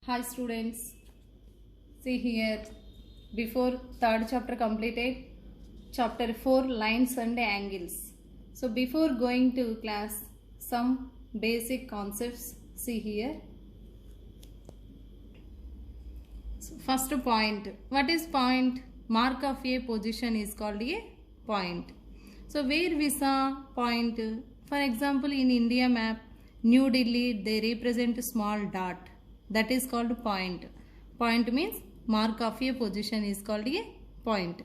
Hi students, see here, before third chapter completed, chapter 4 lines and angles. So before going to class, some basic concepts, see here. So first point, what is point? Mark of a position is called a point. So where we saw point, for example in India map, New Delhi, they represent a small dot. That is called point. Point means mark of a position is called a point.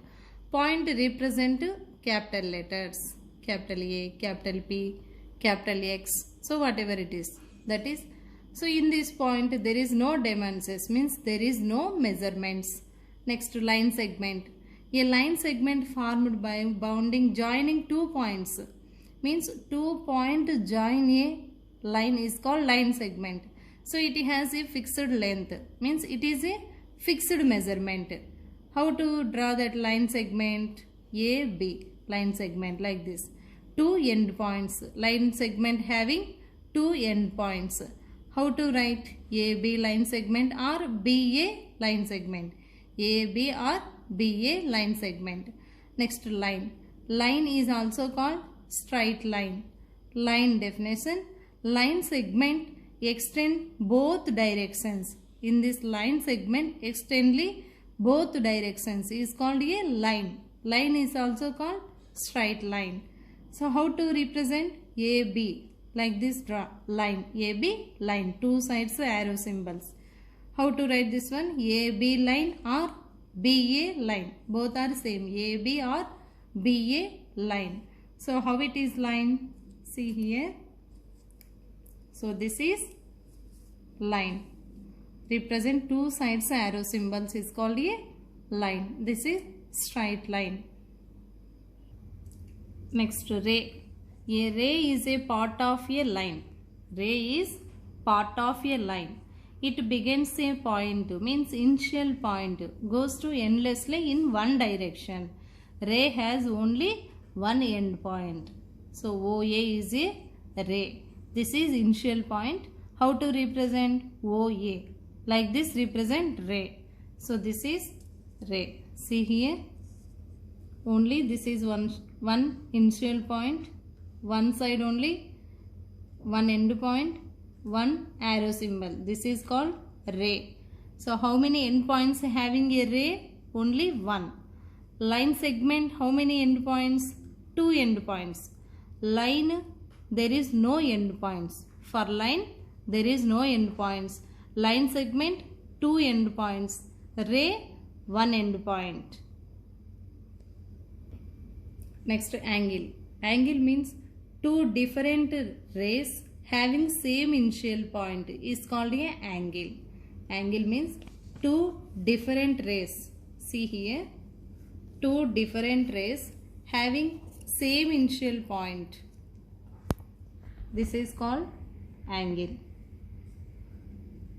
Point represent capital letters, capital A, capital P, capital X. So whatever it is, that is. So in this point there is no dimensions, means there is no measurements. Next, line segment. A line segment formed by bounding joining 2 points, means 2 points join a line is called line segment. So it has a fixed length, means it is a fixed measurement. How to draw that line segment? A, B, line segment like this. 2 end points, line segment having 2 end points. How to write? A, B line segment or B, A line segment. A, B or B, A line segment. Next, line. Line is also called straight line. Line definition. Line segment extend both directions. In this line segment extendly both directions is called a line. Line is also called straight line. So how to represent? AB, like this, draw line, AB line, 2 sides arrow symbols. How to write this one? AB line or BA line, both are same, AB or BA line. So how it is line? See here. So this is line. Represent 2 sides arrow symbols is called a line. This is straight line. Next, ray. A ray is a part of a line. Ray is part of a line. It begins a point, means initial point, goes to endlessly in one direction. Ray has only one end point. So OA is a ray. This is initial point. How to represent? OA. Like this represent ray. So this is ray. See here. Only this is one initial point. One side only. One end point. One arrow symbol. This is called ray. So how many end points having a ray? Only one. Line segment, how many end points? 2 end points. Line, there is no end points. For line, there is no end points. Line segment, 2 end points. Ray, 1 end point. Next, angle. Angle means 2 different rays having same initial point is called a angle. Angle means 2 different rays. See here. 2 different rays having same initial point. This is called angle.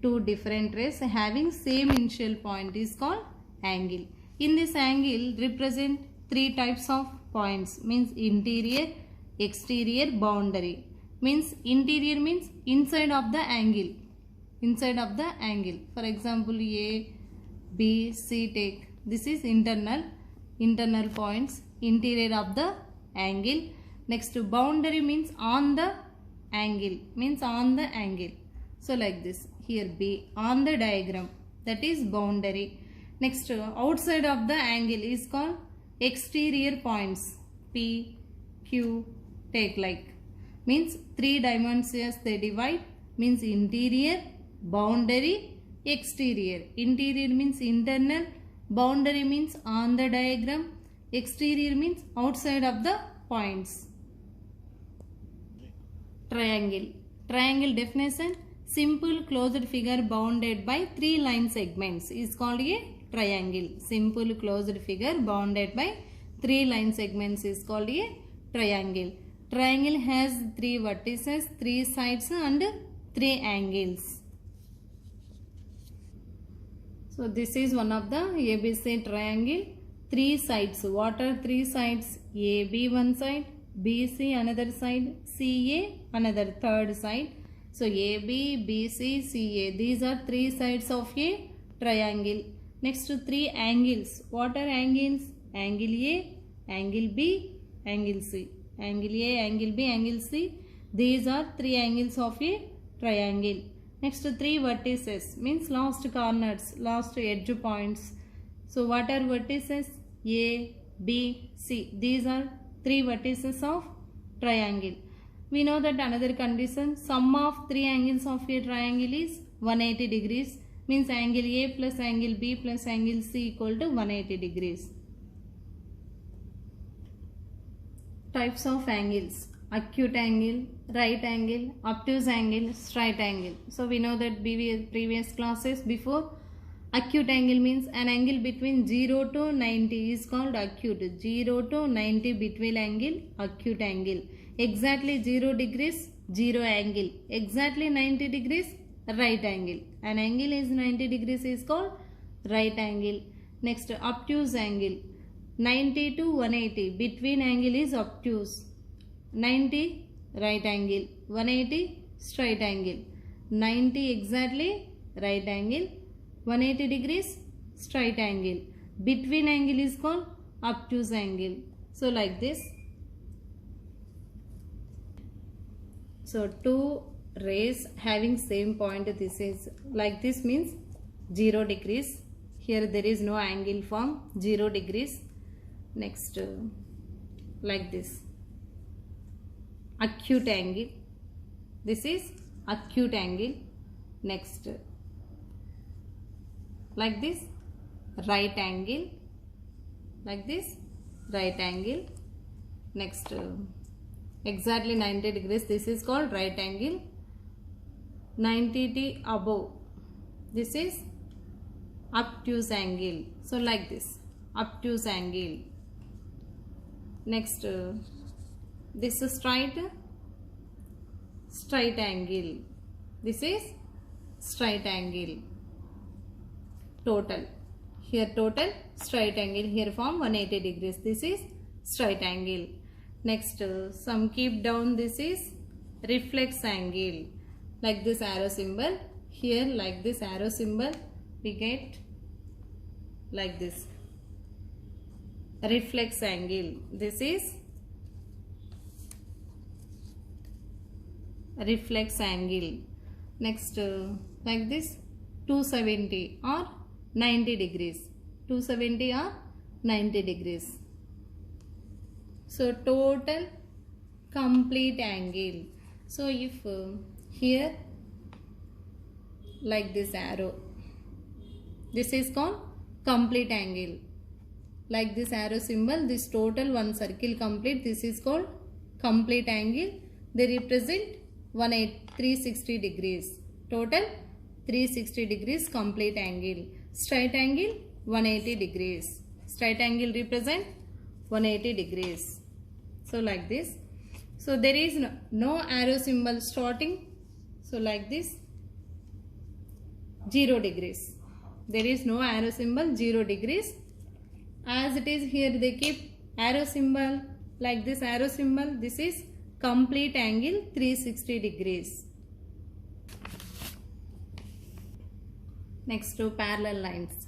2 different rays having same initial point is called angle. In this angle represent 3 types of points, means interior, exterior, boundary. Means interior means inside of the angle. Inside of the angle. For example, A, B, C take. This is internal points, interior of the angle. Next, boundary means on the angle, means on the angle. So like this, here B, on the diagram, that is boundary. Next, outside of the angle is called exterior points. P, Q, take like. Means 3 dimensions they divide, means interior, boundary, exterior. Interior means internal, boundary means on the diagram, exterior means outside of the points. Triangle. Triangle definition, simple closed figure bounded by 3 line segments is called a triangle. Simple closed figure bounded by 3 line segments is called a triangle. Triangle has 3 vertices, 3 sides and 3 angles. So this is one of the ABC triangle. 3 sides. What are 3 sides? AB one side, BC another side, CA another third side, So AB, BC, CA. These are three sides of a triangle. Next three angles. What are angles? Angle A, angle B, angle C. Angle A, angle B, angle C. These are three angles of a triangle. Next three vertices means last corners, last edge points. So what are vertices? A, B, C. These are three vertices of triangle. We know that another condition, sum of three angles of a triangle is 180 degrees. Means angle A plus angle B plus angle C equal to 180 degrees. Types of angles: acute angle, right angle, obtuse angle, straight angle. So we know that previous classes before, acute angle means an angle between 0 to 90 is called acute. 0 to 90 between angle, acute angle. Exactly 0 degrees, 0 angle. Exactly 90 degrees, right angle. An angle is 90 degrees is called right angle. Next, obtuse angle. 90 to 180 between angle is obtuse. 90 right angle, 180 straight angle. 90 exactly right angle, 180 degrees straight angle. Between angle is called obtuse angle. So like this. So two rays having same point, this is like this means 0 degrees. Here there is no angle form, 0 degrees. Next like this, acute angle. This is acute angle. Next like this, right angle. Like this, right angle. Next exactly 90 degrees, this is called right angle. 90 above, this is obtuse angle. So like this, obtuse angle. Next this is straight angle. This is straight angle. Total, here total straight angle, here form 180 degrees. This is straight angle. Next some keep down, this is reflex angle. Like this arrow symbol, here like this arrow symbol, we get like this reflex angle. This is reflex angle. Next like this 270 or 90 degrees. 270 or 90 degrees. So total complete angle. So if here like this arrow, this is called complete angle. Like this arrow symbol, this total one circle complete, this is called complete angle. They represent 360 degrees. Total 360 degrees complete angle. Straight angle 180 degrees. Straight angle represent 180 degrees. So like this. So there is no arrow symbol starting. So like this 0 degrees. There is no arrow symbol, 0 degrees. As it is here, they keep arrow symbol like this arrow symbol. This is complete angle 360 degrees. Next to parallel lines.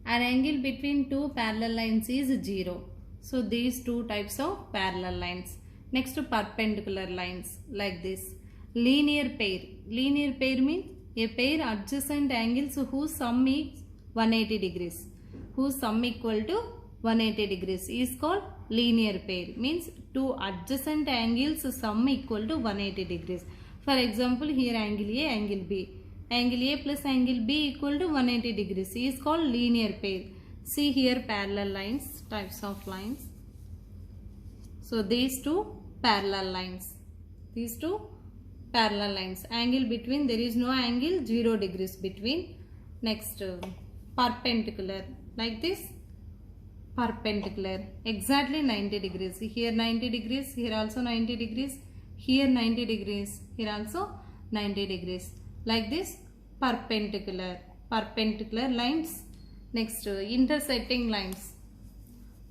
An angle between two parallel lines is 0. So these two types of parallel lines. Next to perpendicular lines like this. Linear pair. Linear pair means a pair adjacent angles whose sum is 180 degrees. Whose sum equal to 180 degrees is called linear pair. Means two adjacent angles sum equal to 180 degrees. For example, here angle A, angle B. Angle A plus angle B equal to 180 degrees is called linear pair. See here parallel lines, types of lines. So these two parallel lines. These two parallel lines. Angle between, there is no angle, 0 degrees between. Next perpendicular. Like this. Perpendicular. Exactly 90 degrees. Here 90 degrees. Here also 90 degrees. Here 90 degrees. Here also 90 degrees. Like this. Perpendicular. Perpendicular lines. Next intersecting lines.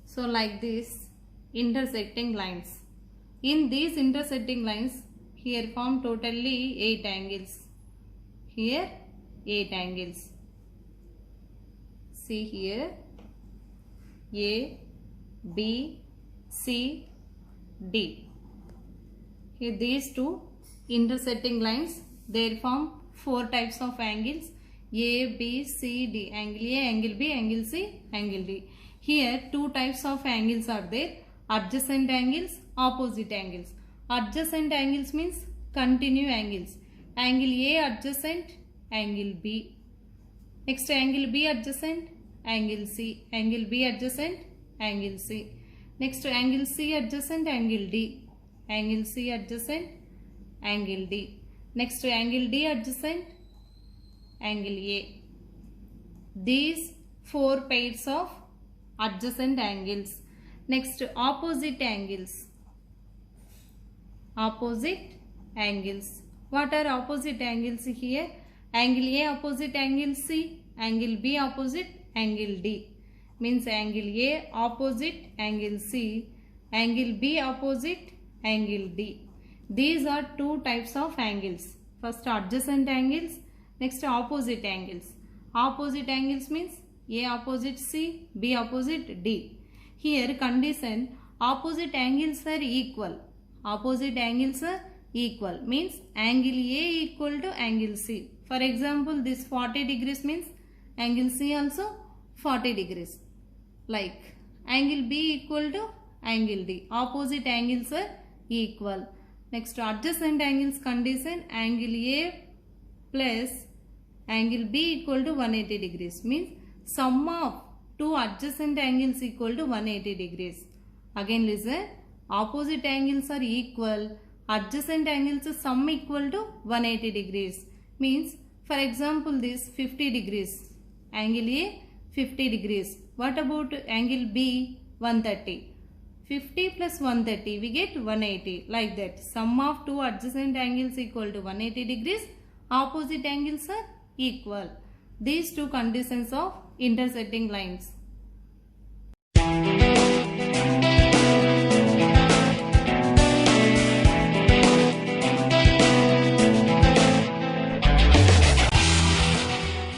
So like this. Intersecting lines. In these intersecting lines, here form totally 8 angles. Here 8 angles. See here A, B, C, D. Here these two intersecting lines, they form 4 types of angles: A, B, C, D. Angle A, angle B, angle C, angle D. Here 2 types of angles are there: adjacent angles, opposite angles. Adjacent angles means continue angles. Angle A adjacent, angle B. Next angle B adjacent, angle C. Angle B adjacent, angle C. Next angle C adjacent, angle D. Angle C adjacent, angle D. Next angle D adjacent, angle A. These 4 pairs of adjacent angles. Next opposite angles. Opposite angles. What are opposite angles here? Angle A opposite angle C, angle B opposite angle D. Means angle A opposite angle C, angle B opposite angle D. These are 2 types of angles. First adjacent angles, next opposite angles. Opposite angles means A opposite C, B opposite D. Here condition, opposite angles are equal. Opposite angles are equal means angle A equal to angle C. For example, this 40 degrees means angle C also 40 degrees. Like angle B equal to angle D. Opposite angles are equal. Next adjacent angles condition, angle A plus angle B equal to 180 degrees means sum of 2 adjacent angles equal to 180 degrees. Again listen, opposite angles are equal, adjacent angles sum equal to 180 degrees. Means for example this 50 degrees, angle A 50 degrees. What about angle B 130? 50 plus 130 we get 180, like that. Sum of 2 adjacent angles equal to 180 degrees, opposite angles are equal. These 2 conditions of intersecting lines.